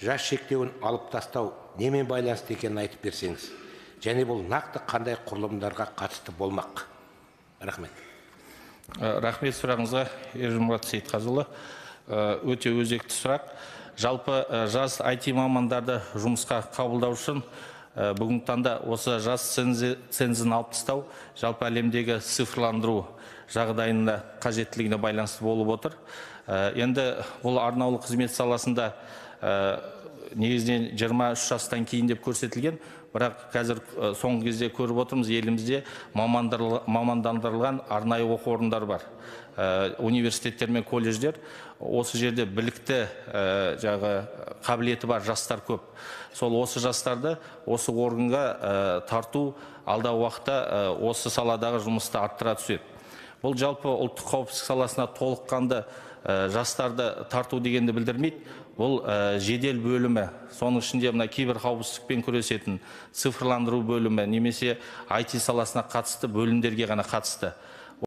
жас шектеуін алып тастау немен байланысты екенін айтып берсеңіз, және бұл нақты қандай құрылымдарға қатысты болмақ? Рахмет. Рахмет сұрағыңызға, Ержумұрат Сейітқазыұлы. Өте өзекті сұрақ. Жалпы жас IT мамандарды жұмысқа қабылдау үшін бүгінгі таңда осы жас цензін алып тастау жалпы әлемдегі цифрландыру жағдайында қажеттілігіне байланысты болып отыр. Енді бұл арнаулы қызмет саласында негізінен 23 жастан кейін деп көрсетілген, бірақ қазір соңғы кезде көріп отырмыз, елімізде мамандандырылған арнайы оқу орындары бар. Университеттер мен колледждер, осы жерде білікті қабілеті бар жастар көп. Сол осы жастарды осы органға тарту алдағы уақытта осы саладағы жұмысты арттыра түседі. Бұл жалпы ұлттық қауіпсіздік саласына толыққанды жастарды тарту дегенді білдірмейді. Бұл жедел бөлімі, соның ішінде мына кибер қауіпсіздікпен күресетін цифрландыру бөлімі немесе IT саласына қатысты бөлімдерге ғана қатысты.